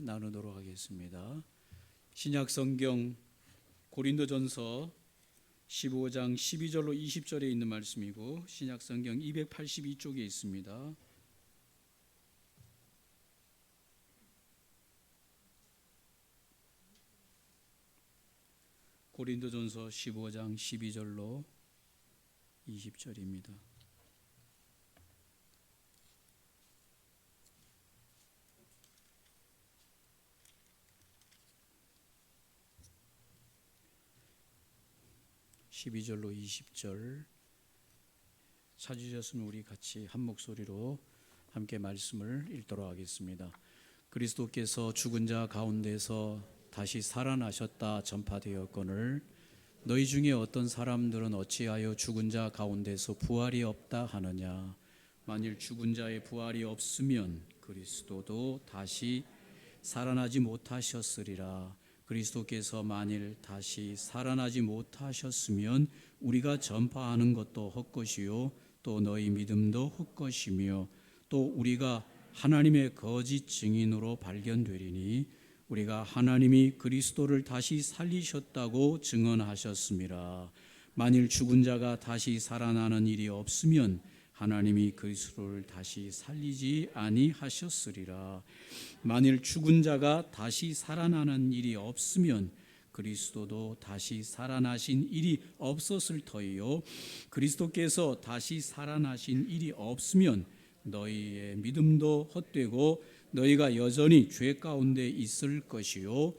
나누도록 하겠습니다. 신약 성경 고린도전서 15장 12절로 20절에 있는 말씀이고 신약 성경 282쪽에 있습니다. 고린도전서 15장 12절로 20절입니다. (12절로 20절) 찾으셨으면 우리 같이 한 목소리로 함께 말씀을 읽도록 하겠습니다. 그리스도께서 죽은 자 가운데서 다시 살아나셨다 전파되었거늘 너희 중에 어떤 사람들은 어찌하여 죽은 자 가운데서 부활이 없다 하느냐. 만일 죽은 자의 부활이 없으면 그리스도도 다시 살아나지 못하셨으리라. 그리스도께서 만일 다시 살아나지 못하셨으면 우리가 전파하는 것도 헛것이요 또 너희 믿음도 헛것이며 또 우리가 하나님의 거짓 증인으로 발견되리니 우리가 하나님이 그리스도를 다시 살리셨다고 증언하셨음이라. 만일 죽은 자가 다시 살아나는 일이 없으면 하나님이 그리스도를 다시 살리지 아니하셨으리라. 만일 죽은 자가 다시 살아나는 일이 없으면 그리스도도 다시 살아나신 일이 없었을 터이요 그리스도께서 다시 살아나신 일이 없으면 너희의 믿음도 헛되고 너희가 여전히 죄 가운데 있을 것이요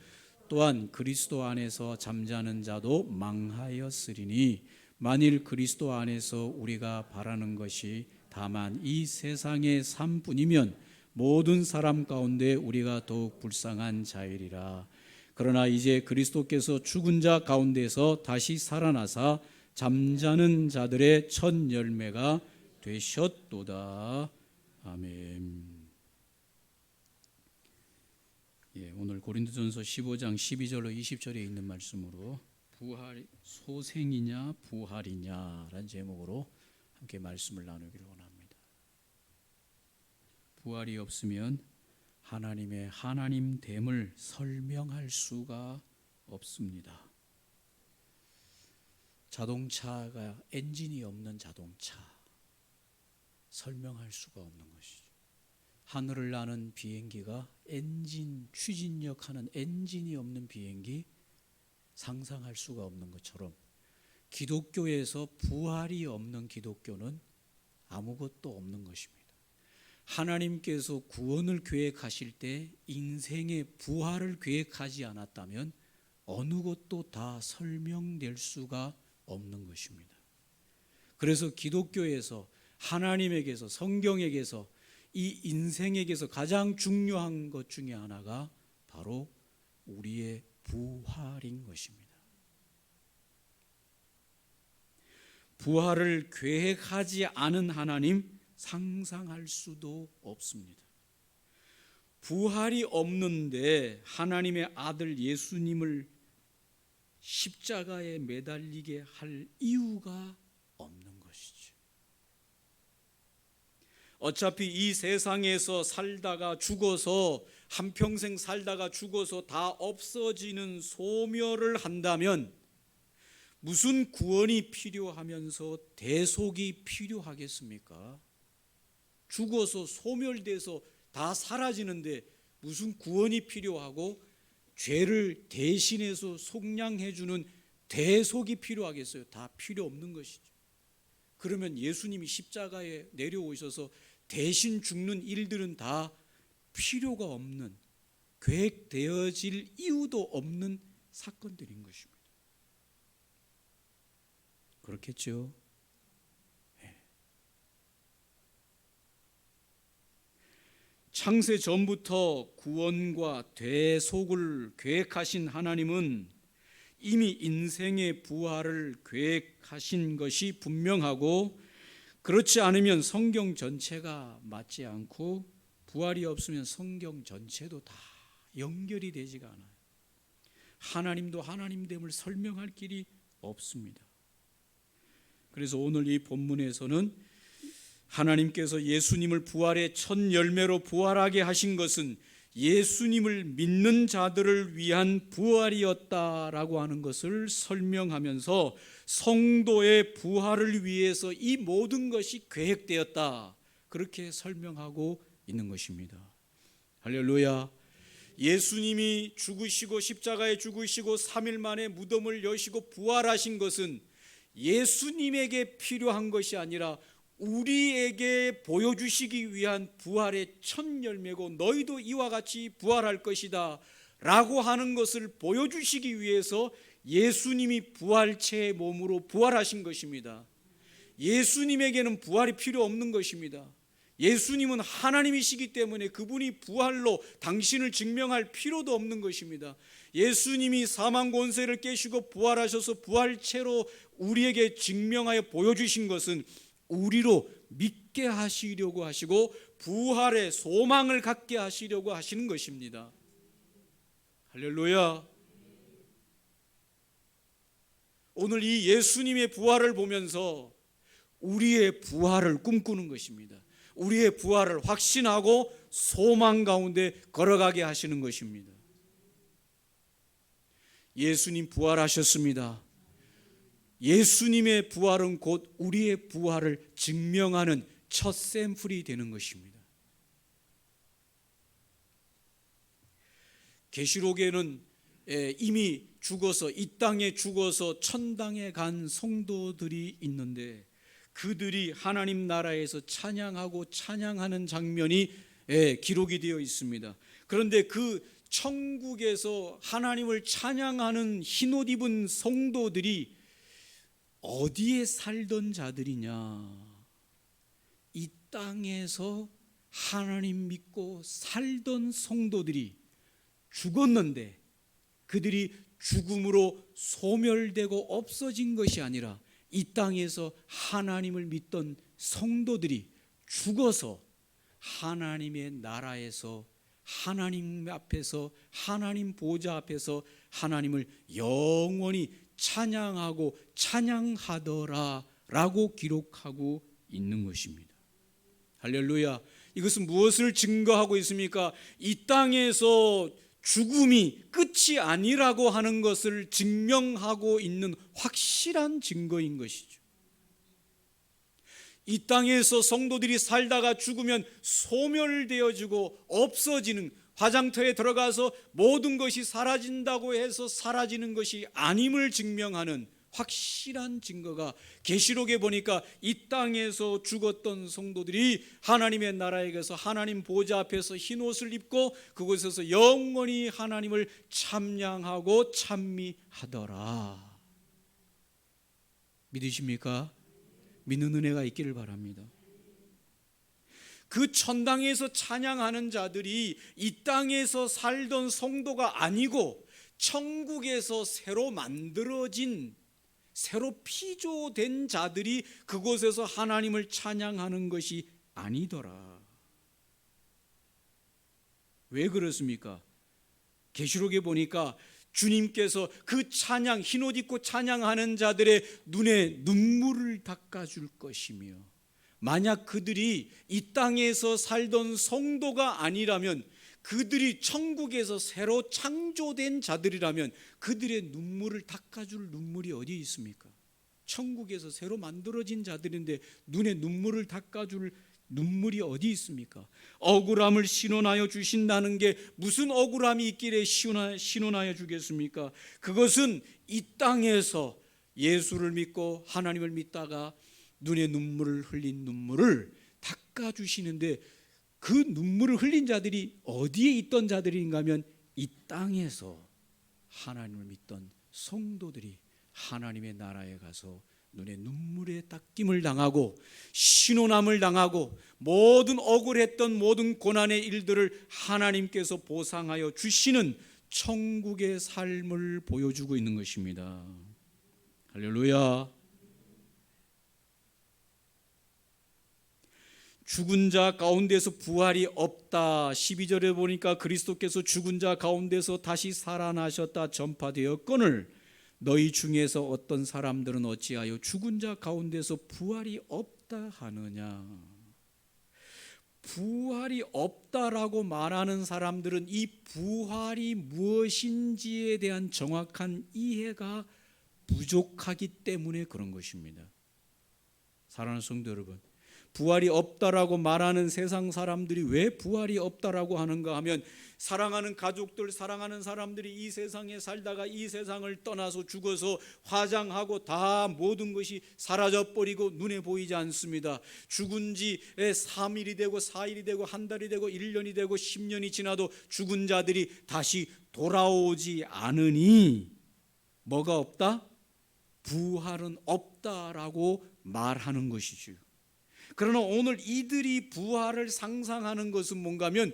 또한 그리스도 안에서 잠자는 자도 망하였으리니 만일 그리스도 안에서 우리가 바라는 것이 다만 이 세상의 삶뿐이면 모든 사람 가운데 우리가 더욱 불쌍한 자이리라. 그러나 이제 그리스도께서 죽은 자 가운데서 다시 살아나사 잠자는 자들의 첫 열매가 되셨도다. 아멘. 오늘 고린도전서 15장 12절로 20절에 있는 말씀으로 부활 소생이냐 부활이냐라는 제목으로 함께 말씀을 나누기를 원합니다. 부활이 없으면 하나님의 하나님됨을 설명할 수가 없습니다. 자동차가 엔진이 없는 자동차 설명할 수가 없는 것이죠. 하늘을 나는 비행기가 엔진, 추진력하는 엔진이 없는 비행기 상상할 수가 없는 것처럼 기독교에서 부활이 없는 기독교는 아무것도 없는 것입니다. 하나님께서 구원을 계획하실 때 인생의 부활을 계획하지 않았다면 어느 것도 다 설명될 수가 없는 것입니다. 그래서 기독교에서 하나님에게서 성경에게서 이 인생에게서 가장 중요한 것 중에 하나가 바로 우리의 부활인 것입니다. 부활을 계획하지 않은 하나님 상상할 수도 없습니다. 부활이 없는데 하나님의 아들 예수님을 십자가에 매달리게 할 이유가 없는 것이죠. 어차피 이 세상에서 살다가 죽어서 한평생 살다가 죽어서 다 없어지는 소멸을 한다면 무슨 구원이 필요하면서 대속이 필요하겠습니까? 죽어서 소멸돼서 다 사라지는데 무슨 구원이 필요하고 죄를 대신해서 속량해 주는 대속이 필요하겠어요? 다 필요 없는 것이죠. 그러면 예수님이 십자가에 내려오셔서 대신 죽는 일들은 다 필요가 없는, 계획되어질 이유도 없는 사건들인 것입니다. 그렇겠죠? 창세 전부터 구원과 대속을 계획하신 하나님은 이미 인생의 부활을 계획하신 것이 분명하고 그렇지 않으면 성경 전체가 맞지 않고 부활이 없으면 성경 전체도 다 연결이 되지가 않아요. 하나님도 하나님됨을 설명할 길이 없습니다. 그래서 오늘 이 본문에서는 하나님께서 예수님을 부활의 첫 열매로 부활하게 하신 것은 예수님을 믿는 자들을 위한 부활이었다라고 하는 것을 설명하면서 성도의 부활을 위해서 이 모든 것이 계획되었다, 그렇게 설명하고 있는 것입니다. 할렐루야. 예수님이 죽으시고 십자가에 죽으시고 3일 만에 무덤을 여시고 부활하신 것은 예수님에게 필요한 것이 아니라 우리에게 보여주시기 위한 부활의 첫 열매고, 너희도 이와 같이 부활할 것이다 라고 하는 것을 보여주시기 위해서 예수님이 부활체의 몸으로 부활하신 것입니다. 예수님에게는 부활이 필요 없는 것입니다. 예수님은 하나님이시기 때문에 그분이 부활로 당신을 증명할 필요도 없는 것입니다. 예수님이 사망 권세를 깨시고 부활하셔서 부활체로 우리에게 증명하여 보여주신 것은 우리로 믿게 하시려고 하시고 부활의 소망을 갖게 하시려고 하시는 것입니다. 할렐루야. 오늘 이 예수님의 부활을 보면서 우리의 부활을 꿈꾸는 것입니다. 우리의 부활을 확신하고 소망 가운데 걸어가게 하시는 것입니다. 예수님 부활하셨습니다. 예수님의 부활은 곧 우리의 부활을 증명하는 첫 샘플이 되는 것입니다. 계시록에는 이미 죽어서, 이 땅에 죽어서 천당에 간 성도들이 있는데 그들이 하나님 나라에서 찬양하고 찬양하는 장면이 기록이 되어 있습니다. 그런데 그 천국에서 하나님을 찬양하는 흰옷 입은 성도들이 어디에 살던 자들이냐? 이 땅에서 하나님 믿고 살던 성도들이 죽었는데 그들이 죽음으로 소멸되고 없어진 것이 아니라 이 땅에서 하나님을 믿던 성도들이 죽어서 하나님의 나라에서 하나님 앞에서, 하나님 보좌 앞에서 하나님을 영원히 찬양하고 찬양하더라 라고 기록하고 있는 것입니다. 할렐루야. 이것은 무엇을 증거하고 있습니까? 이 땅에서 죽음이 끝이 아니라고 하는 것을 증명하고 있는 확실한 증거인 것이죠. 이 땅에서 성도들이 살다가 죽으면 소멸되어지고 없어지는, 화장터에 들어가서 모든 것이 사라진다고 해서 사라지는 것이 아님을 증명하는 확실한 증거가 계시록에 보니까 이 땅에서 죽었던 성도들이 하나님의 나라에 가서 하나님 보좌 앞에서 흰옷을 입고 그곳에서 영원히 하나님을 찬양하고 찬미하더라. 믿으십니까? 믿는 은혜가 있기를 바랍니다. 그 천당에서 찬양하는 자들이 이 땅에서 살던 성도가 아니고 천국에서 새로 만들어진, 새로 피조된 자들이 그곳에서 하나님을 찬양하는 것이 아니더라. 왜 그렇습니까? 계시록에 보니까 주님께서 그 찬양, 흰옷 입고 찬양하는 자들의 눈에 눈물을 닦아줄 것이며, 만약 그들이 이 땅에서 살던 성도가 아니라면, 그들이 천국에서 새로 창조된 자들이라면 그들의 눈물을 닦아줄 눈물이 어디에 있습니까? 천국에서 새로 만들어진 자들인데 눈에 눈물을 닦아줄 눈물이 어디 있습니까? 억울함을 신원하여 주신다는 게 무슨 억울함이 있기에 신원하여 주겠습니까? 그것은 이 땅에서 예수를 믿고 하나님을 믿다가 눈에 눈물을 흘린 눈물을 닦아주시는데, 그 눈물을 흘린 자들이 어디에 있던 자들인가 하면 이 땅에서 하나님을 믿던 성도들이 하나님의 나라에 가서 눈에 눈물의 닦임을 당하고 신혼함을 당하고 모든 억울했던 모든 고난의 일들을 하나님께서 보상하여 주시는 천국의 삶을 보여주고 있는 것입니다. 할렐루야. 죽은 자 가운데서 부활이 없다. 12절에 보니까 그리스도께서 죽은 자 가운데서 다시 살아나셨다 전파되었거늘 너희 중에서 어떤 사람들은 어찌하여 죽은 자 가운데서 부활이 없다 하느냐. 부활이 없다라고 말하는 사람들은 이 부활이 무엇인지에 대한 정확한 이해가 부족하기 때문에 그런 것입니다. 사랑하는 성도 여러분, 부활이 없다라고 말하는 세상 사람들이 왜 부활이 없다라고 하는가 하면, 사랑하는 가족들, 사랑하는 사람들이 이 세상에 살다가 이 세상을 떠나서 죽어서 화장하고 다 모든 것이 사라져버리고 눈에 보이지 않습니다. 죽은 지 3일이 되고 4일이 되고 한 달이 되고 1년이 되고 10년이 지나도 죽은 자들이 다시 돌아오지 않으니 뭐가 없다? 부활은 없다라고 말하는 것이죠. 그러나 오늘 이들이 부활을 상상하는 것은 뭔가 하면,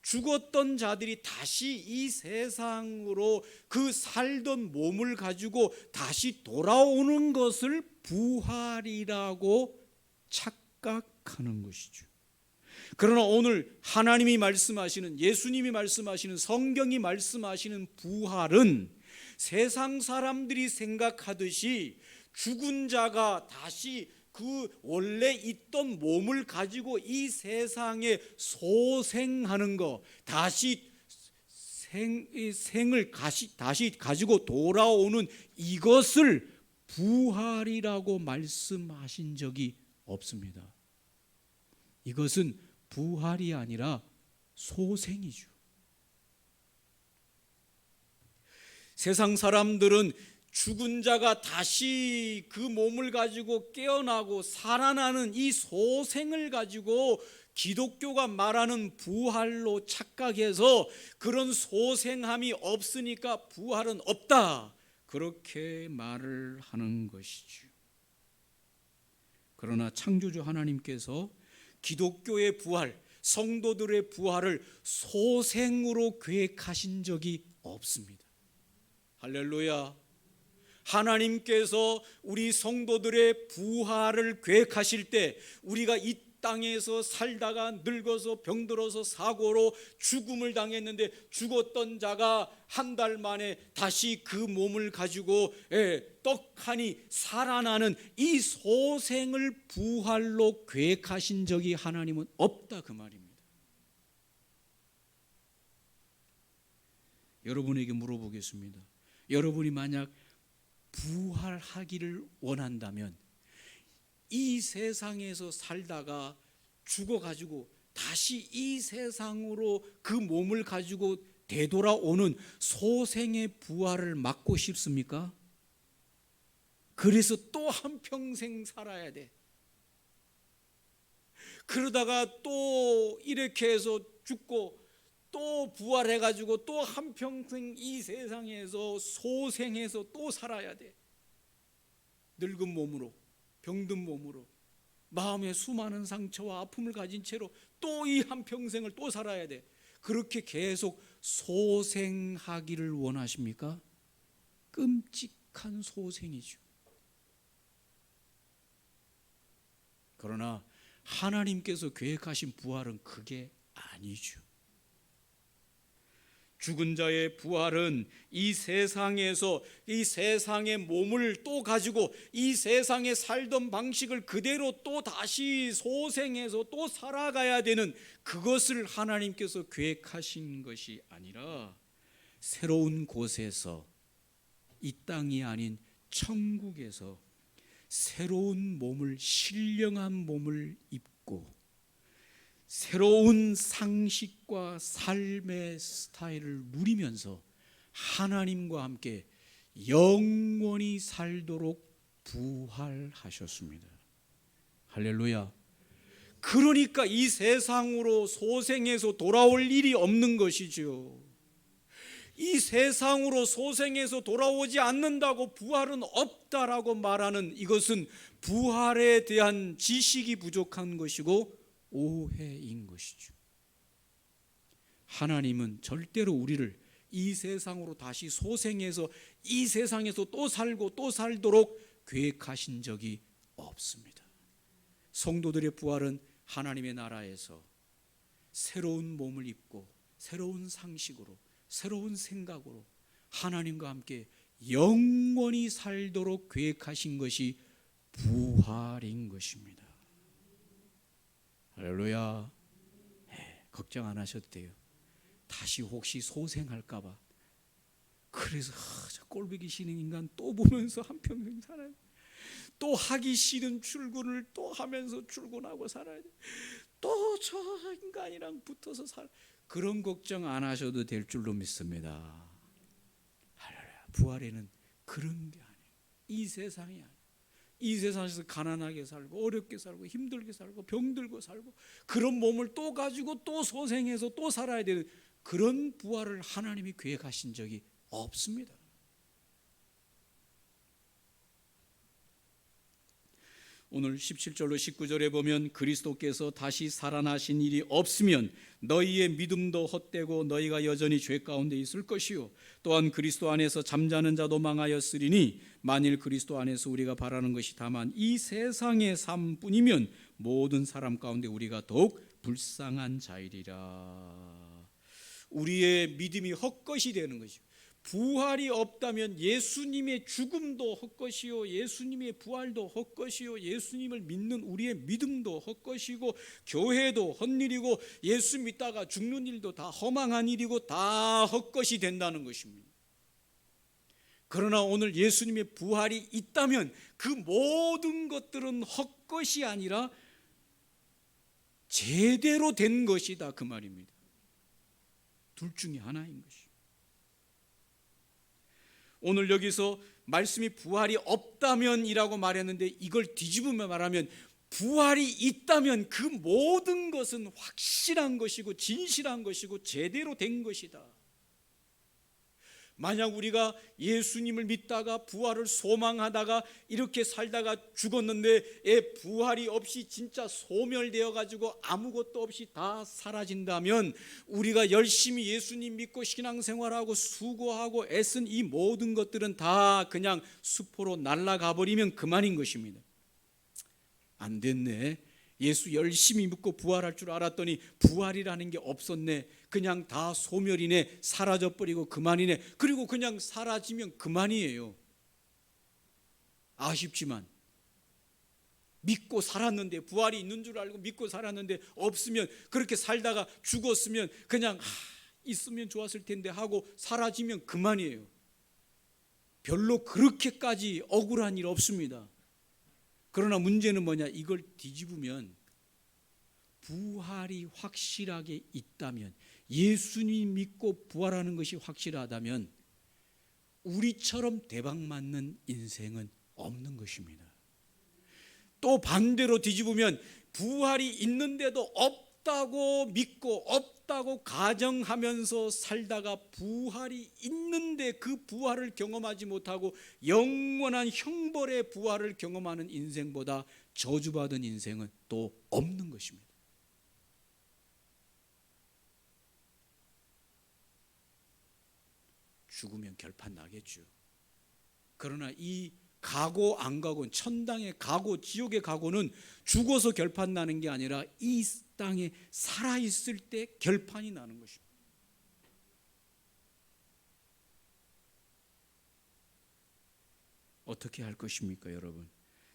죽었던 자들이 다시 이 세상으로 그 살던 몸을 가지고 다시 돌아오는 것을 부활이라고 착각하는 것이죠. 그러나 오늘 하나님이 말씀하시는, 예수님이 말씀하시는, 성경이 말씀하시는 부활은 세상 사람들이 생각하듯이 죽은 자가 다시 그 원래 있던 몸을 가지고 이 세상에 소생하는 것, 다시 생을 다시 가지고 돌아오는 이것을 부활이라고 말씀하신 적이 없습니다. 이것은 부활이 아니라 소생이죠. 세상 사람들은 죽은 자가 다시 그 몸을 가지고 깨어나고 살아나는 이 소생을 가지고 기독교가 말하는 부활로 착각해서, 그런 소생함이 없으니까 부활은 없다, 그렇게 말을 하는 것이죠. 그러나 창조주 하나님께서 기독교의 부활, 성도들의 부활을 소생으로 계획하신 적이 없습니다. 할렐루야. 하나님께서 우리 성도들의 부활을 계획하실 때, 우리가 이 땅에서 살다가 늙어서 병들어서 사고로 죽음을 당했는데, 죽었던 자가 한 달 만에 다시 그 몸을 가지고 떡하니 살아나는 이 소생을 부활로 계획하신 적이 하나님은 없다, 그 말입니다. 여러분에게 물어보겠습니다. 여러분이 만약 부활하기를 원한다면, 이 세상에서 살다가 죽어가지고 다시 이 세상으로 그 몸을 가지고 되돌아오는 소생의 부활을 맞고 싶습니까? 그래서 또 한평생 살아야 돼. 그러다가 또 이렇게 해서 죽고 또 부활해가지고 또 한평생 이 세상에서 소생해서 또 살아야 돼. 늙은 몸으로, 병든 몸으로, 마음에 수많은 상처와 아픔을 가진 채로 또 이 한평생을 또 살아야 돼. 그렇게 계속 소생하기를 원하십니까? 끔찍한 소생이죠. 그러나 하나님께서 계획하신 부활은 그게 아니죠. 죽은 자의 부활은 이 세상에서 이 세상의 몸을 또 가지고 이 세상에 살던 방식을 그대로 또 다시 소생해서 또 살아가야 되는, 그것을 하나님께서 계획하신 것이 아니라, 새로운 곳에서, 이 땅이 아닌 천국에서 새로운 몸을, 신령한 몸을 입고 새로운 상식과 삶의 스타일을 누리면서 하나님과 함께 영원히 살도록 부활하셨습니다. 할렐루야. 그러니까 이 세상으로 소생해서 돌아올 일이 없는 것이죠. 이 세상으로 소생해서 돌아오지 않는다고 부활은 없다라고 말하는 이것은 부활에 대한 지식이 부족한 것이고 오해인 것이죠. 하나님은 절대로 우리를 이 세상으로 다시 소생해서 이 세상에서 또 살고 또 살도록 계획하신 적이 없습니다. 성도들의 부활은 하나님의 나라에서 새로운 몸을 입고 새로운 상식으로, 새로운 생각으로 하나님과 함께 영원히 살도록 계획하신 것이 부활인 것입니다. 할렐루야. 걱정 안 하셔도 돼요. 다시 혹시 소생할까봐. 그래서 저 꼴보기 싫은 인간 또 보면서 한평생 살아요. 또 하기 싫은 출근을 또 하면서 출근하고 살아야 돼. 또 저 인간이랑 붙어서 살아. 그런 걱정 안 하셔도 될 줄로 믿습니다. 할렐루야. 부활에는 그런 게 아니에요. 이 세상이 아니에요. 이 세상에서 가난하게 살고 어렵게 살고 힘들게 살고 병들고 살고 그런 몸을 또 가지고 또 소생해서 또 살아야 되는 그런 부활을 하나님이 계획하신 적이 없습니다. 오늘 17절로 19절에 보면 그리스도께서 다시 살아나신 일이 없으면 너희의 믿음도 헛되고 너희가 여전히 죄 가운데 있을 것이요 또한 그리스도 안에서 잠자는 자도 망하였으리니 만일 그리스도 안에서 우리가 바라는 것이 다만 이 세상의 삶뿐이면 모든 사람 가운데 우리가 더욱 불쌍한 자이리라. 우리의 믿음이 헛것이 되는 것이요 부활이 없다면 예수님의 죽음도 헛것이요 예수님의 부활도 헛것이요 예수님을 믿는 우리의 믿음도 헛것이고 교회도 헛일이고 예수 믿다가 죽는 일도 다 허망한 일이고 다 헛것이 된다는 것입니다. 그러나 오늘 예수님의 부활이 있다면 그 모든 것들은 헛것이 아니라 제대로 된 것이다 그 말입니다. 둘 중에 하나인 것이죠. 오늘 여기서 말씀이 부활이 없다면이라고 말했는데 이걸 뒤집으며 말하면 부활이 있다면 그 모든 것은 확실한 것이고 진실한 것이고 제대로 된 것이다. 만약 우리가 예수님을 믿다가 부활을 소망하다가 이렇게 살다가 죽었는데 부활이 없이 진짜 소멸되어 가지고 아무것도 없이 다 사라진다면 우리가 열심히 예수님 믿고 신앙생활하고 수고하고 애쓴 이 모든 것들은 다 그냥 수포로 날아가 버리면 그만인 것입니다. 안 됐네. 예수 열심히 믿고 부활할 줄 알았더니 부활이라는 게 없었네. 그냥 다 소멸이네. 사라져버리고 그만이네. 그리고 그냥 사라지면 그만이에요. 아쉽지만 믿고 살았는데 부활이 있는 줄 알고 믿고 살았는데 없으면 그렇게 살다가 죽었으면 그냥 있으면 좋았을 텐데 하고 사라지면 그만이에요. 별로 그렇게까지 억울한 일 없습니다. 그러나 문제는 뭐냐? 이걸 뒤집으면 부활이 확실하게 있다면 예수님 믿고 부활하는 것이 확실하다면 우리처럼 대박 맞는 인생은 없는 것입니다. 또 반대로 뒤집으면 부활이 있는데도 없다고 믿고 없다고 가정하면서 살다가 부활이 있는데 그 부활을 경험하지 못하고 영원한 형벌의 부활을 경험하는 인생보다 저주받은 인생은 또 없는 것입니다. 죽으면 결판 나겠죠. 그러나 이 가고 안 가고 천당에 가고 지옥에 가고는 죽어서 결판 나는 게 아니라 이 땅에 살아있을 때 결판이 나는 것입니다. 어떻게 할 것입니까 여러분?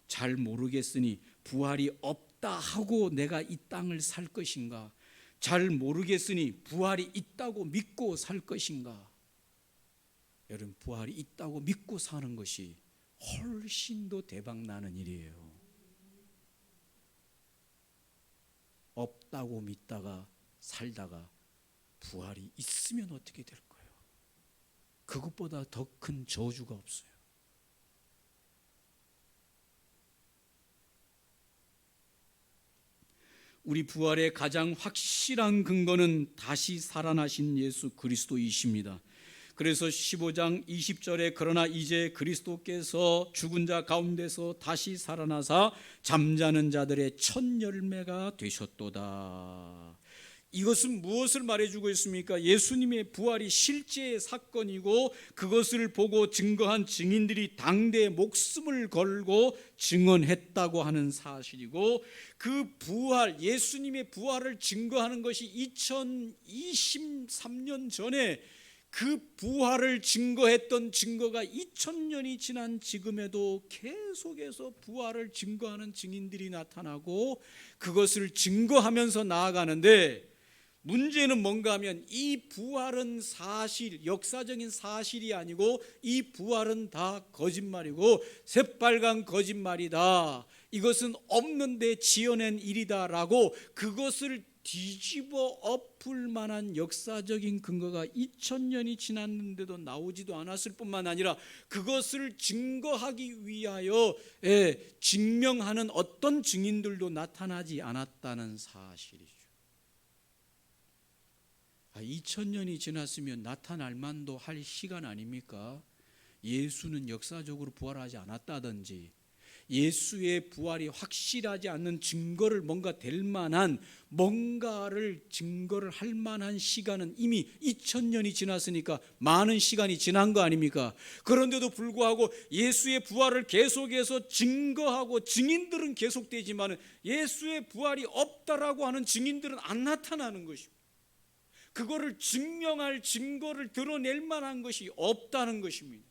잘 모르겠으니 부활이 없다 하고 내가 이 땅을 살 것인가? 잘 모르겠으니 부활이 있다고 믿고 살 것인가? 여러분 부활이 있다고 믿고 사는 것이 훨씬 더 대박 나는 일이에요. 없다고 믿다가 살다가 부활이 있으면 어떻게 될 거예요? 그것보다 더 큰 저주가 없어요. 우리 부활의 가장 확실한 근거는 다시 살아나신 예수 그리스도이십니다. 그래서 15장 20절에 그러나 이제 그리스도께서 죽은 자 가운데서 다시 살아나사 잠자는 자들의 첫 열매가 되셨도다. 이것은 무엇을 말해주고 있습니까? 예수님의 부활이 실제의 사건이고 그것을 보고 증거한 증인들이 당대에 목숨을 걸고 증언했다고 하는 사실이고 그 부활, 예수님의 부활을 증거하는 것이 2023년 전에 그 부활을 증거했던 증거가 2000년이 지난 지금에도 계속해서 부활을 증거하는 증인들이 나타나고 그것을 증거하면서 나아가는데, 문제는 뭔가 하면 이 부활은 사실, 역사적인 사실이 아니고 이 부활은 다 거짓말이고 새빨간 거짓말이다, 이것은 없는데 지어낸 일이다라고 그것을 뒤집어 엎을 만한 역사적인 근거가 2000년이 지났는데도 나오지도 않았을 뿐만 아니라 그것을 증거하기 위하여 증명하는 어떤 증인들도 나타나지 않았다는 사실이죠. 2000년이 지났으면 나타날 만도 할 시간 아닙니까? 예수는 역사적으로 부활하지 않았다든지 예수의 부활이 확실하지 않는 증거를 뭔가 될 만한 뭔가를 증거를 할 만한 시간은 이미 2000년이 지났으니까 많은 시간이 지난 거 아닙니까? 그런데도 불구하고 예수의 부활을 계속해서 증거하고 증인들은 계속되지만 예수의 부활이 없다라고 하는 증인들은 안 나타나는 것입니다. 그거를 증명할 증거를 드러낼 만한 것이 없다는 것입니다.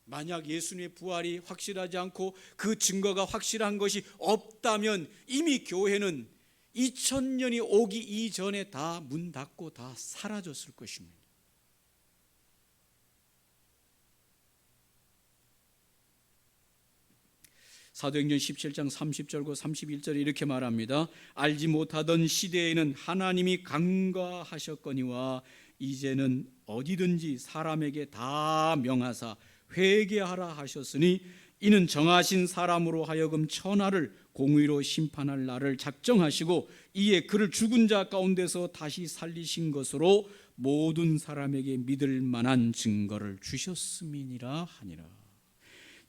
만약 예수님의 부활이 확실하지 않고 그 증거가 확실한 것이 없다면 이미 교회는 2000년이 오기 이전에 다 문 닫고 다 사라졌을 것입니다. 사도행전 17장 30절과 31절에 이렇게 말합니다. 알지 못하던 시대에는 하나님이 간과하셨거니와 이제는 어디든지 사람에게 다 명하사 회개하라 하셨으니 이는 정하신 사람으로 하여금 천하를 공의로 심판할 날을 작정하시고 이에 그를 죽은 자 가운데서 다시 살리신 것으로 모든 사람에게 믿을 만한 증거를 주셨음이니라 하니라.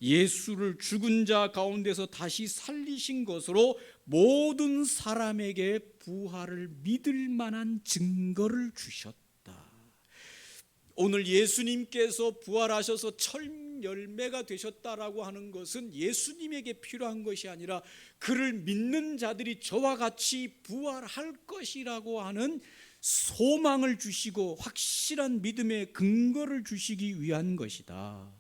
예수를 죽은 자 가운데서 다시 살리신 것으로 모든 사람에게 부활을 믿을 만한 증거를 주셨다. 오늘 예수님께서 부활하셔서 첫 열매가 되셨다라고 하는 것은 예수님에게 필요한 것이 아니라 그를 믿는 자들이 저와 같이 부활할 것이라고 하는 소망을 주시고 확실한 믿음의 근거를 주시기 위한 것이다.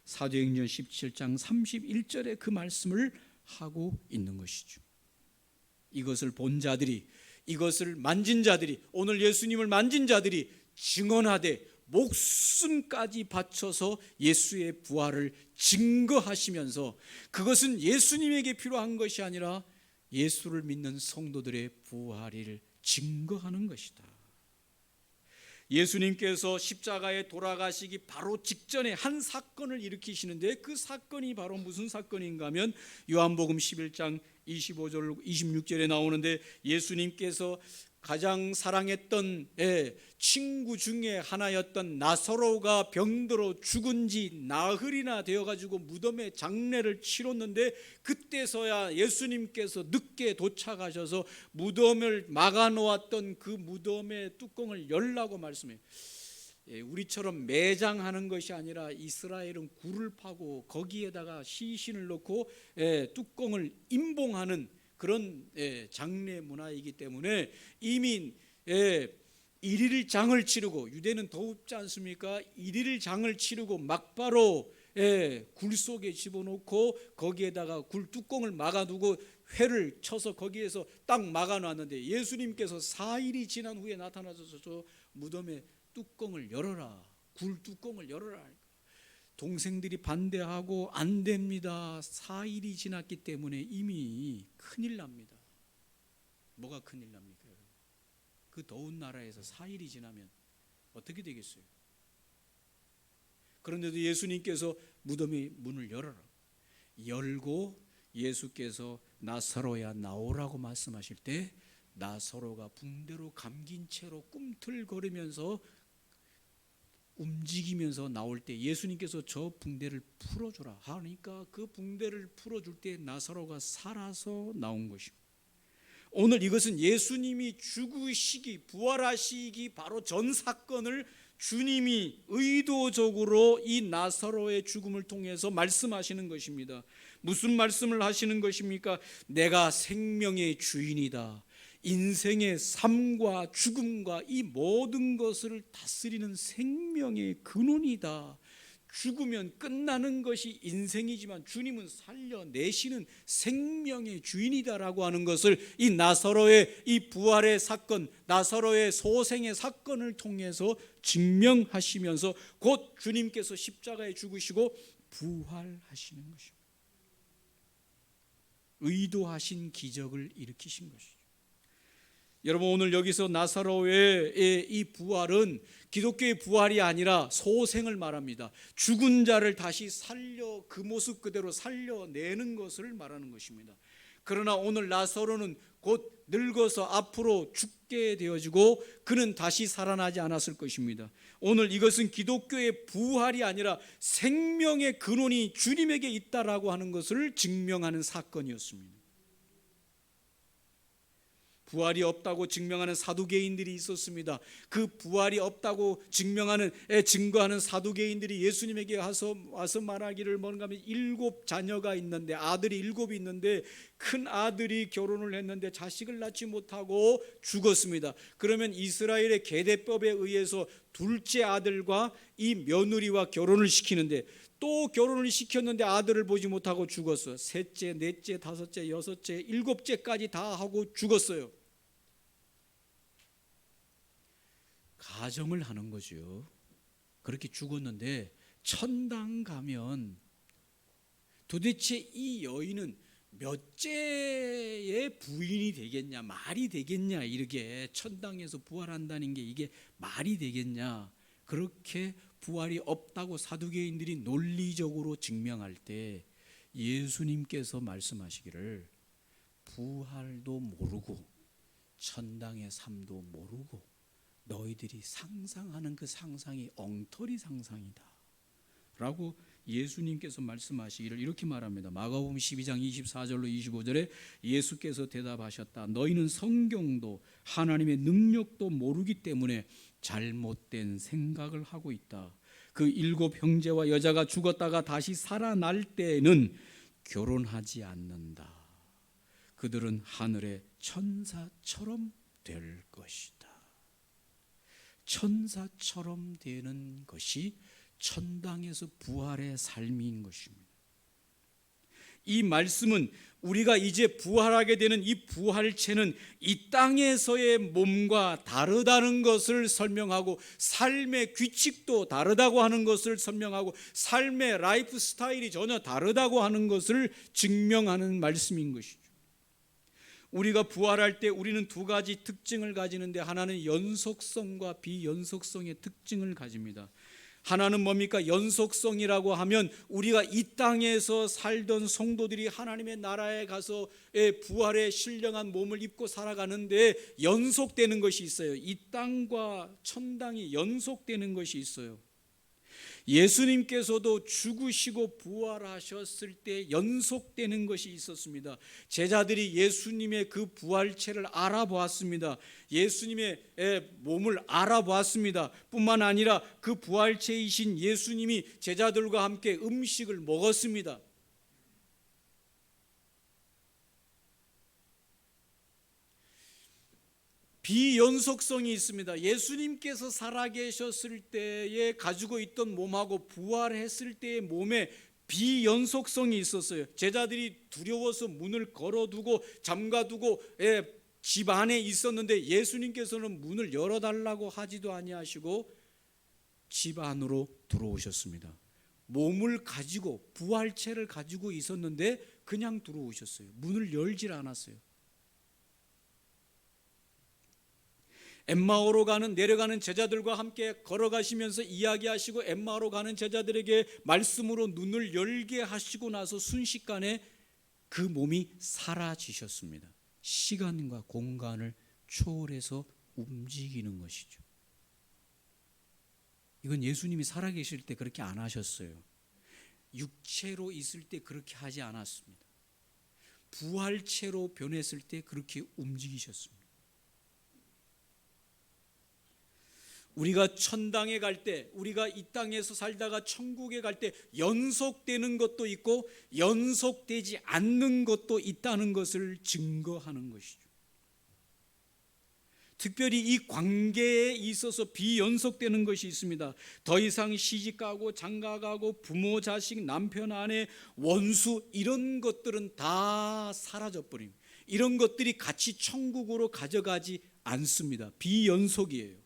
사도행전 17장 31절에 그 말씀을 하고 있는 것이죠. 이것을 본 자들이, 이것을 만진 자들이, 오늘 예수님을 만진 자들이 증언하되 목숨까지 바쳐서 예수의 부활을 증거하시면서 그것은 예수님에게 필요한 것이 아니라 예수를 믿는 성도들의 부활을 증거하는 것이다. 예수님께서 십자가에 돌아가시기 바로 직전에 한 사건을 일으키시는데 그 사건이 바로 무슨 사건인가 하면 요한복음 11장 25절 26절에 나오는데, 예수님께서 가장 사랑했던 친구 중에 하나였던 나사로가 병들어 죽은 지 나흘이나 되어가지고 무덤에 장례를 치렀는데, 그때서야 예수님께서 늦게 도착하셔서 무덤을 막아놓았던 그 무덤의 뚜껑을 열라고 말씀해요. 우리처럼 매장하는 것이 아니라 이스라엘은 굴을 파고 거기에다가 시신을 넣고 뚜껑을 임봉하는 그런 장례 문화이기 때문에 이미 일일 장을 치르고, 유대는 더웁지 않습니까? 일일 장을 치르고 막바로 굴 속에 집어넣고 거기에다가 굴 뚜껑을 막아두고 회를 쳐서 거기에서 딱 막아놨는데, 예수님께서 4일이 지난 후에 나타나셔서 저 무덤의 뚜껑을 열어라, 굴 뚜껑을 열어라. 동생들이 반대하고 안 됩니다. 4일이 지났기 때문에 이미 큰일 납니다. 뭐가 큰일 납니까? 그 더운 나라에서 4일이 지나면 어떻게 되겠어요? 그런데도 예수님께서 무덤의 문을 열어라, 열고 예수께서 나사로야 나오라고 말씀하실 때 나사로가 붕대로 감긴 채로 꿈틀거리면서 움직이면서 나올 때 예수님께서 저 붕대를 풀어주라 하니까 그 붕대를 풀어줄 때 나사로가 살아서 나온 것입니다. 오늘 이것은 예수님이 죽으시기, 부활하시기 바로 전 사건을 주님이 의도적으로 이 나사로의 죽음을 통해서 말씀하시는 것입니다. 무슨 말씀을 하시는 것입니까? 내가 생명의 주인이다. 인생의 삶과 죽음과 이 모든 것을 다스리는 생명의 근원이다. 죽으면 끝나는 것이 인생이지만 주님은 살려내시는 생명의 주인이다라고 하는 것을 이 나사로의 이 부활의 사건, 나사로의 소생의 사건을 통해서 증명하시면서 곧 주님께서 십자가에 죽으시고 부활하시는 것입니다. 의도하신 기적을 일으키신 것이죠. 여러분, 오늘 여기서 나사로의 이 부활은 기독교의 부활이 아니라 소생을 말합니다. 죽은 자를 다시 살려 그 모습 그대로 살려내는 것을 말하는 것입니다. 그러나 오늘 나사로는 곧 늙어서 앞으로 죽게 되어지고 그는 다시 살아나지 않았을 것입니다. 오늘 이것은 기독교의 부활이 아니라 생명의 근원이 주님에게 있다라고 하는 것을 증명하는 사건이었습니다. 부활이 없다고 증명하는 사두개인들이 있었습니다. 그 부활이 없다고 증거하는 사두개인들이 예수님에게 와서 말하기를 뭔가 하면 7 자녀가 있는데, 아들이 7이 있는데 큰 아들이 결혼을 했는데 자식을 낳지 못하고 죽었습니다. 그러면 이스라엘의 계대법에 의해서 둘째 아들과 이 며느리와 결혼을 시키는데, 또 결혼을 시켰는데 아들을 보지 못하고 죽었어요. 셋째, 넷째, 다섯째, 여섯째, 7째까지 다 하고 죽었어요. 가정을 하는 거죠. 그렇게 죽었는데 천당 가면 도대체 이 여인은 몇째의 부인이 되겠냐, 말이 되겠냐, 이렇게 천당에서 부활한다는 게 이게 말이 되겠냐, 그렇게 부활이 없다고 사두개인들이 논리적으로 증명할 때 예수님께서 말씀하시기를 부활도 모르고 천당의 삶도 모르고 너희들이 상상하는 그 상상이 엉터리 상상이다 라고 예수님께서 말씀하시기를 이렇게 말합니다. 마가복음 12장 24절로 25절에 예수께서 대답하셨다. 너희는 성경도 하나님의 능력도 모르기 때문에 잘못된 생각을 하고 있다. 그 7 형제와 여자가 죽었다가 다시 살아날 때에는 결혼하지 않는다. 그들은 하늘의 천사처럼 될 것이다. 천사처럼 되는 것이 천당에서 부활의 삶인 것입니다. 이 말씀은 우리가 이제 부활하게 되는 이 부활체는 이 땅에서의 몸과 다르다는 것을 설명하고, 삶의 규칙도 다르다고 하는 것을 설명하고, 삶의 라이프 스타일이 전혀 다르다고 하는 것을 증명하는 말씀인 것이죠. 우리가 부활할 때 우리는 2가지 특징을 가지는데, 하나는 연속성과 비연속성의 특징을 가집니다. 하나는 뭡니까? 연속성이라고 하면 우리가 이 땅에서 살던 성도들이 하나님의 나라에 가서 부활의 신령한 몸을 입고 살아가는데 연속되는 것이 있어요. 이 땅과 천당이 연속되는 것이 있어요. 예수님께서도 죽으시고 부활하셨을 때 연속되는 것이 있었습니다. 제자들이 예수님의 그 부활체를 알아보았습니다. 예수님의 몸을 알아보았습니다. 뿐만 아니라 그 부활체이신 예수님이 제자들과 함께 음식을 먹었습니다. 비연속성이 있습니다. 예수님께서 살아계셨을 때에 가지고 있던 몸하고 부활했을 때의 몸에 비연속성이 있었어요. 제자들이 두려워서 문을 걸어두고 잠가두고 집 안에 있었는데 예수님께서는 문을 열어달라고 하지도 아니하시고 집 안으로 들어오셨습니다. 몸을 가지고 부활체를 가지고 있었는데 그냥 들어오셨어요. 문을 열질 않았어요. 엠마오로 내려가는 제자들과 함께 걸어가시면서 이야기하시고 엠마오로 가는 제자들에게 말씀으로 눈을 열게 하시고 나서 순식간에 그 몸이 사라지셨습니다. 시간과 공간을 초월해서 움직이는 것이죠. 이건 예수님이 살아계실 때 그렇게 안 하셨어요. 육체로 있을 때 그렇게 하지 않았습니다. 부활체로 변했을 때 그렇게 움직이셨습니다. 우리가 천당에 갈 때, 우리가 이 땅에서 살다가 천국에 갈 때 연속되는 것도 있고 연속되지 않는 것도 있다는 것을 증거하는 것이죠. 특별히 이 관계에 있어서 비연속되는 것이 있습니다. 더 이상 시집가고 장가가고 부모, 자식, 남편, 아내, 원수 이런 것들은 다 사라져버립니다. 이런 것들이 같이 천국으로 가져가지 않습니다. 비연속이에요.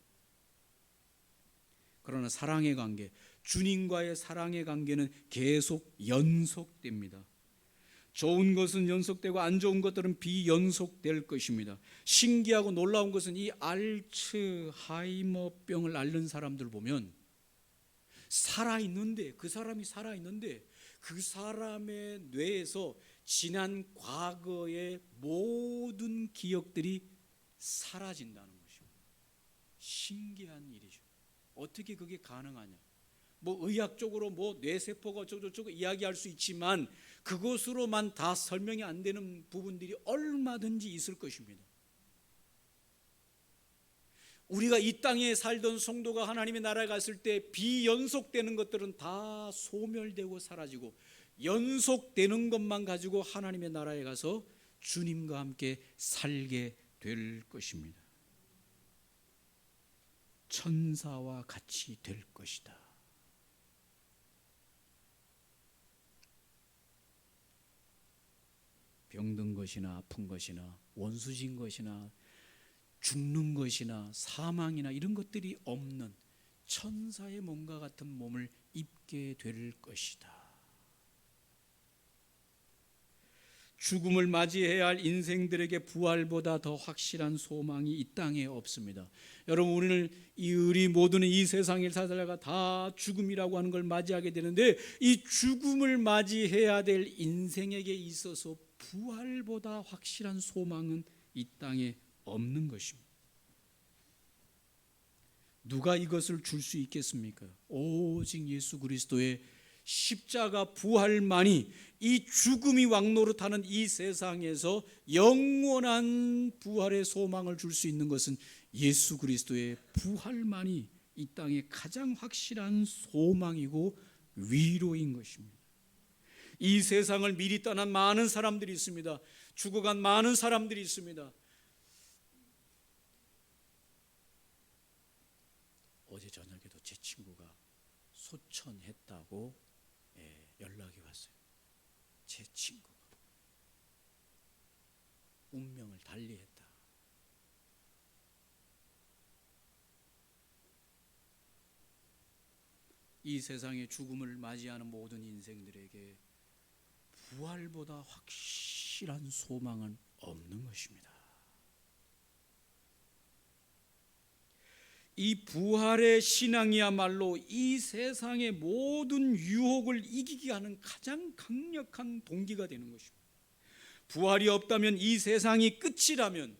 그러나 사랑의 관계, 주님과의 사랑의 관계는 계속 연속됩니다. 좋은 것은 연속되고 안 좋은 것들은 비연속될 것입니다. 신기하고 놀라운 것은 이 알츠하이머병을 앓는 사람들 보면 살아있는데, 그 사람이 살아있는데 그 사람의 뇌에서 지난 과거의 모든 기억들이 사라진다는 것입니다. 신기한 일이죠. 어떻게 그게 가능하냐? 뭐 의학적으로 뭐 뇌세포가 어쩌고저쩌고 이야기할 수 있지만 그것으로만 다 설명이 안 되는 부분들이 얼마든지 있을 것입니다. 우리가 이 땅에 살던 성도가 하나님의 나라에 갔을 때 비연속되는 것들은 다 소멸되고 사라지고 연속되는 것만 가지고 하나님의 나라에 가서 주님과 함께 살게 될 것입니다. 천사와 같이 될 것이다. 병든 것이나 아픈 것이나 원수진 것이나 죽는 것이나 사망이나 이런 것들이 없는 천사의 몸과 같은 몸을 입게 될 것이다. 죽음을 맞이해야 할 인생들에게 부활보다 더 확실한 소망이 이 땅에 없습니다. 여러분, 우리 모두는 이 세상을 살다가 다 죽음이라고 하는 걸 맞이하게 되는데 이 죽음을 맞이해야 될 인생에게 있어서 부활보다 확실한 소망은 이 땅에 없는 것입니다. 누가 이것을 줄 수 있겠습니까? 오직 예수 그리스도의 십자가 부활만이 이 죽음이 왕노릇하는 이 세상에서 영원한 부활의 소망을 줄 수 있는 것은 예수 그리스도의 부활만이 이 땅의 가장 확실한 소망이고 위로인 것입니다. 이 세상을 미리 떠난 많은 사람들이 있습니다. 죽어간 많은 사람들이 있습니다. 어제 저녁에도 제 친구가 소천했다고 연락이 왔어요. 제 친구가 운명을 달리했다. 이 세상의 죽음을 맞이하는 모든 인생들에게 부활보다 확실한 소망은 없는 것입니다. 이 부활의 신앙이야말로 이 세상의 모든 유혹을 이기게 하는 가장 강력한 동기가 되는 것입니다. 부활이 없다면, 이 세상이 끝이라면,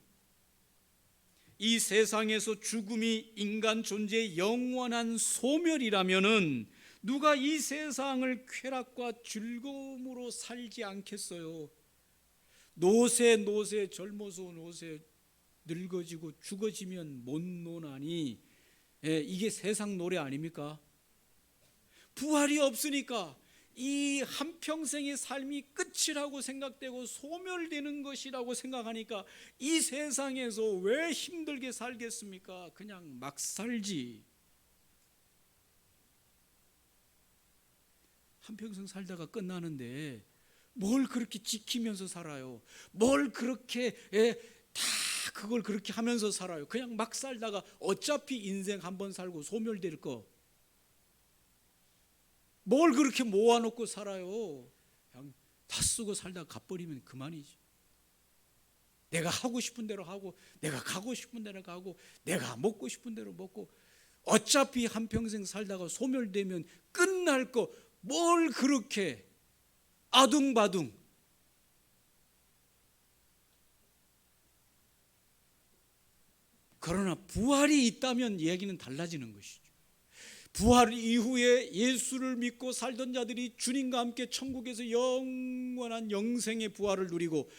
이 세상에서 죽음이 인간 존재의 영원한 소멸이라면은 누가 이 세상을 쾌락과 즐거움으로 살지 않겠어요? 노세 젊어서 노세 늙어지고 죽어지면 못 노나니, 이게 세상 노래 아닙니까? 부활이 없으니까 이 한평생의 삶이 끝이라고 생각되고 소멸되는 것이라고 생각하니까 이 세상에서 왜 힘들게 살겠습니까? 그냥 막 살지. 한평생 살다가 끝나는데 뭘 그렇게 지키면서 살아요? 뭘 그렇게 다 그걸 그렇게 하면서 살아요? 그냥 막 살다가 어차피 인생 한 번 살고 소멸될 거 뭘 그렇게 모아놓고 살아요? 그냥 다 쓰고 살다가 갚버리면 그만이지. 내가 하고 싶은 대로 하고, 내가 가고 싶은 대로 가고, 내가 먹고 싶은 대로 먹고, 어차피 한평생 살다가 소멸되면 끝날 거 뭘 그렇게 아둥바둥. 그러나 부활이 있다면 이야기는 달라지는 것이죠. 부활 이후에 예수를 믿고 살던 자들이 주님과 함께 천국에서 영원한 영생의 부활을 누리고,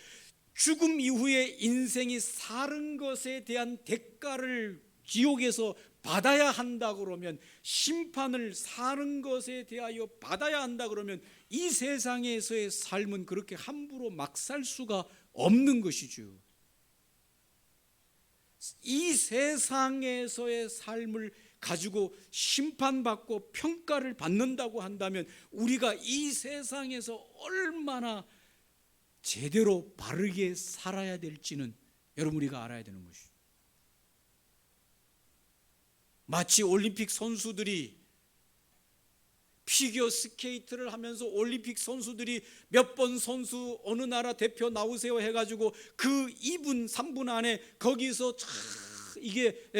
죽음 이후에 인생이 사는 것에 대한 대가를 지옥에서 받아야 한다 그러면, 심판을 사는 것에 대하여 받아야 한다 그러면 이 세상에서의 삶은 그렇게 함부로 막 살 수가 없는 것이죠. 이 세상에서의 삶을 가지고 심판받고 평가를 받는다고 한다면 우리가 이 세상에서 얼마나 제대로 바르게 살아야 될지는 여러분 우리가 알아야 되는 것이죠. 마치 올림픽 선수들이 피겨 스케이트를 하면서 올림픽 선수들이 몇 번 선수 어느 나라 대표 나오세요 해가지고 그 2분 3분 안에 거기서 이게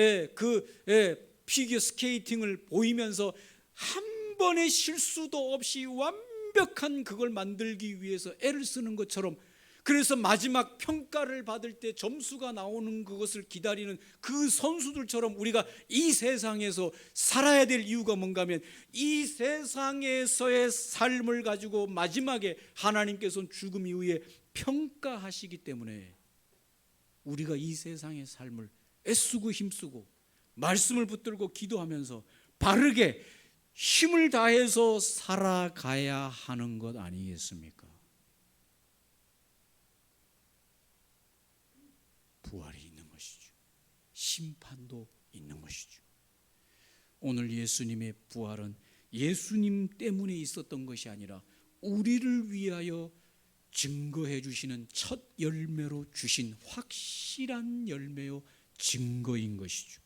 피겨 스케이팅을 보이면서 한 번의 실수도 없이 완벽한 그걸 만들기 위해서 애를 쓰는 것처럼, 그래서 마지막 평가를 받을 때 점수가 나오는 그것을 기다리는 그 선수들처럼 우리가 이 세상에서 살아야 될 이유가 뭔가 하면 이 세상에서의 삶을 가지고 마지막에 하나님께서는 죽음 이후에 평가하시기 때문에 우리가 이 세상의 삶을 애쓰고 힘쓰고 말씀을 붙들고 기도하면서 바르게 힘을 다해서 살아가야 하는 것 아니겠습니까? 부활이 있는 것이죠. 심판도 있는 것이죠. 오늘 예수님의 부활은 예수님 때문에 있었던 것이 아니라 우리를 위하여 증거해 주시는 첫 열매로 주신 확실한 열매요 증거인 것이죠.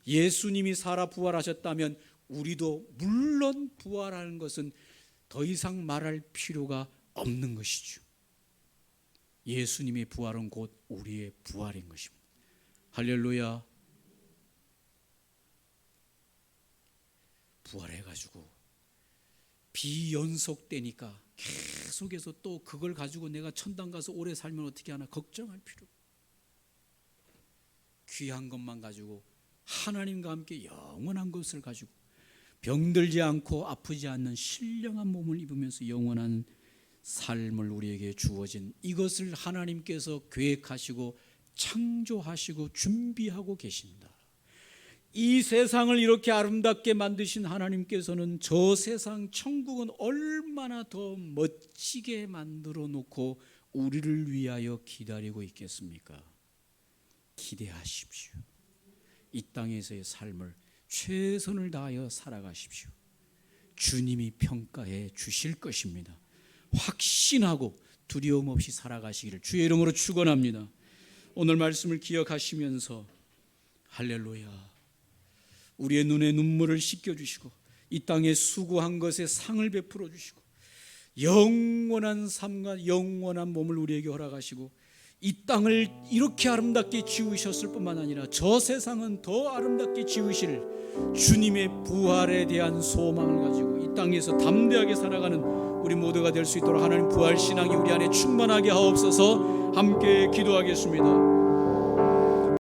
예수님이 살아 부활하셨다면 우리도 물론 부활하는 것은 더 이상 말할 필요가 없는 것이죠. 예수님의 부활은 곧 우리의 부활인 것입니다. 할렐루야. 부활해가지고 비연속되니까 계속해서 또 그걸 가지고 내가 천당 가서 오래 살면 어떻게 하나 걱정할 필요. 귀한 것만 가지고 하나님과 함께 영원한 것을 가지고 병들지 않고 아프지 않는 신령한 몸을 입으면서 영원한 삶을 우리에게 주어진 이것을 하나님께서 계획하시고 창조하시고 준비하고 계십니다. 이 세상을 이렇게 아름답게 만드신 하나님께서는 저 세상 천국은 얼마나 더 멋지게 만들어 놓고 우리를 위하여 기다리고 있겠습니까? 기대하십시오. 이 땅에서의 삶을 최선을 다하여 살아가십시오. 주님이 평가해 주실 것입니다. 확신하고 두려움 없이 살아가시기를 주의 이름으로 축원합니다. 오늘 말씀을 기억하시면서 할렐루야, 우리의 눈에 눈물을 씻겨주시고 이 땅에 수고한 것에 상을 베풀어 주시고 영원한 삶과 영원한 몸을 우리에게 허락하시고 이 땅을 이렇게 아름답게 지으셨을 뿐만 아니라 저 세상은 더 아름답게 지으실 주님의 부활에 대한 소망을 가지고 이 땅에서 담대하게 살아가는 우리 모두가 될 수 있도록 하나님 부활 신앙이 우리 안에 충만하게 하옵소서. 함께 기도하겠습니다.